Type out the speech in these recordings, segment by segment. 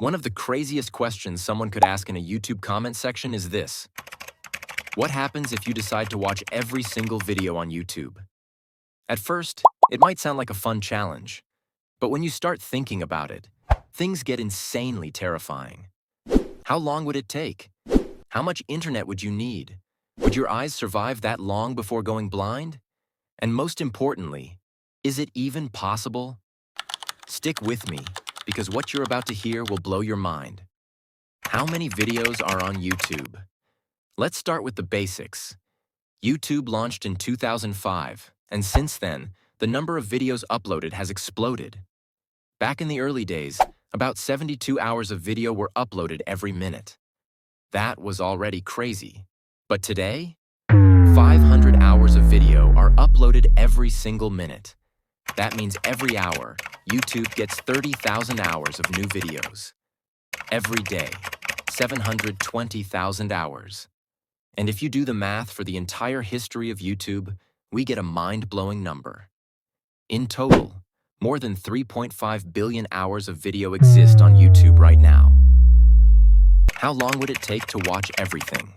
One of the craziest questions someone could ask in a YouTube comment section is this: what happens if you decide to watch every single video on YouTube? At first, it might sound like a fun challenge, but when you start thinking about it, things get insanely terrifying. How long would it take? How much internet would you need? Would your eyes survive that long before going blind? And most importantly, is it even possible? Stick with me, because what you're about to hear will blow your mind. How many videos are on YouTube? Let's start with the basics. YouTube launched in 2005, and since then, the number of videos uploaded has exploded. Back in the early days, about 72 hours of video were uploaded every minute. That was already crazy. But today, 500 hours of video are uploaded every single minute. That means every hour, YouTube gets 30,000 hours of new videos. Every day, 720,000 hours. And if you do the math for the entire history of YouTube, we get a mind-blowing number. In total, more than 3.5 billion hours of video exist on YouTube right now. How long would it take to watch everything?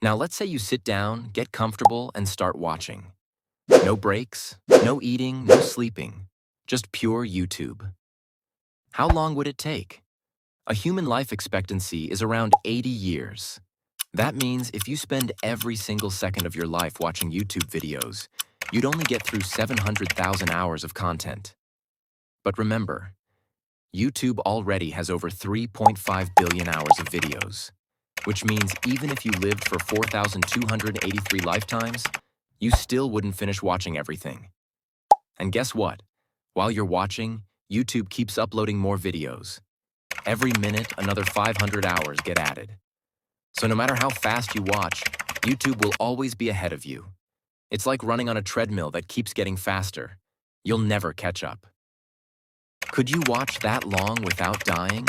Now let's say you sit down, get comfortable, and start watching. No breaks, no eating, no sleeping, just pure YouTube. How long would it take? A human life expectancy is around 80 years. That means if you spend every single second of your life watching YouTube videos, you'd only get through 700,000 hours of content. But remember, YouTube already has over 3.5 billion hours of videos, which means even if you lived for 4,283 lifetimes, you still wouldn't finish watching everything. And guess what? While you're watching, YouTube keeps uploading more videos. Every minute, another 500 hours get added. So no matter how fast you watch, YouTube will always be ahead of you. It's like running on a treadmill that keeps getting faster. You'll never catch up. Could you watch that long without dying?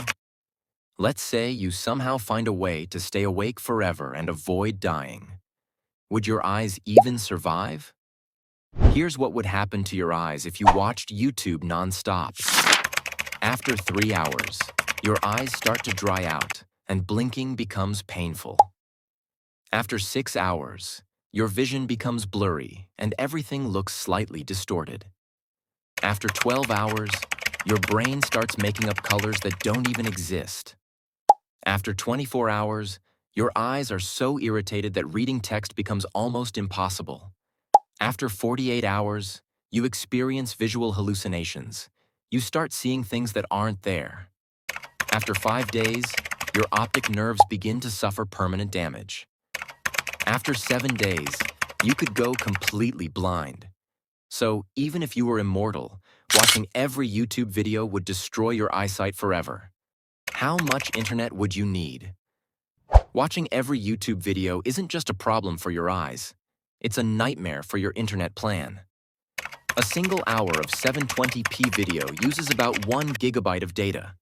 Let's say you somehow find a way to stay awake forever and avoid dying. Would your eyes even survive? Here's what would happen to your eyes if you watched YouTube non-stop. After 3 hours, your eyes start to dry out and blinking becomes painful. After 6 hours, your vision becomes blurry and everything looks slightly distorted. After 12 hours, your brain starts making up colors that don't even exist. After 24 hours, your eyes are so irritated that reading text becomes almost impossible. After 48 hours, you experience visual hallucinations. You start seeing things that aren't there. After 5 days, your optic nerves begin to suffer permanent damage. After 7 days, you could go completely blind. So even if you were immortal, watching every YouTube video would destroy your eyesight forever. How much internet would you need? Watching every YouTube video isn't just a problem for your eyes. It's a nightmare for your internet plan. A single hour of 720p video uses about 1 gigabyte of data.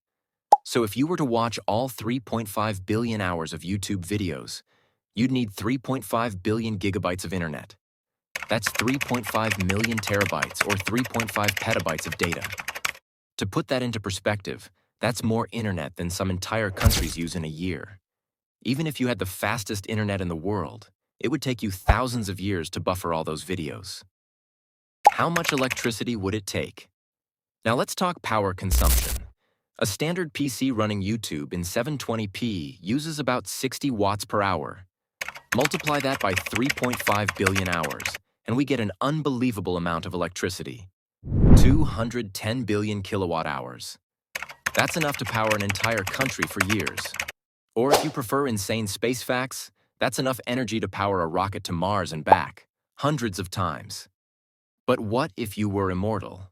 So if you were to watch all 3.5 billion hours of YouTube videos, you'd need 3.5 billion gigabytes of internet. That's 3.5 million terabytes or 3.5 petabytes of data. To put that into perspective, that's more internet than some entire countries use in a year. Even if you had the fastest internet in the world, it would take you thousands of years to buffer all those videos. How much electricity would it take? Now let's talk power consumption. A standard PC running YouTube in 720p uses about 60 watts per hour. Multiply that by 3.5 billion hours, and we get an unbelievable amount of electricity. 210 billion kilowatt hours. That's enough to power an entire country for years. Or if you prefer insane space facts, that's enough energy to power a rocket to Mars and back, hundreds of times. But what if you were immortal?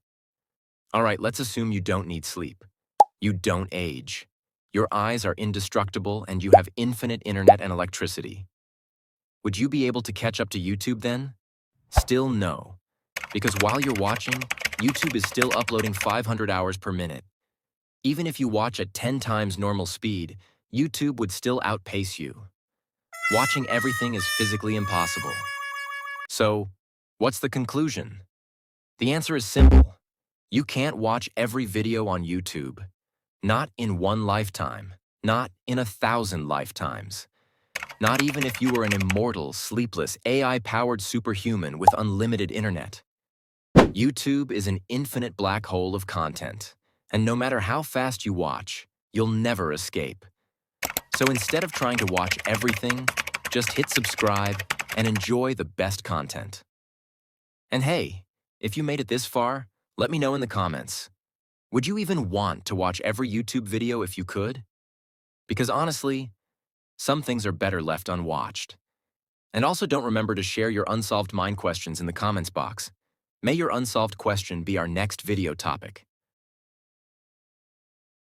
All right, let's assume you don't need sleep. You don't age. Your eyes are indestructible and you have infinite internet and electricity. Would you be able to catch up to YouTube then? Still no. Because while you're watching, YouTube is still uploading 500 hours per minute. Even if you watch at 10 times normal speed, YouTube would still outpace you. Watching everything is physically impossible. So, what's the conclusion? The answer is simple. You can't watch every video on YouTube. Not in one lifetime, not in 1,000 lifetimes, not even if you were an immortal, sleepless, AI-powered superhuman with unlimited internet. YouTube is an infinite black hole of content, and no matter how fast you watch, you'll never escape. So instead of trying to watch everything, just hit subscribe and enjoy the best content. And hey, if you made it this far, let me know in the comments. Would you even want to watch every YouTube video if you could? Because honestly, some things are better left unwatched. And also don't remember to share your unsolved mind questions in the comments box. May your unsolved question be our next video topic.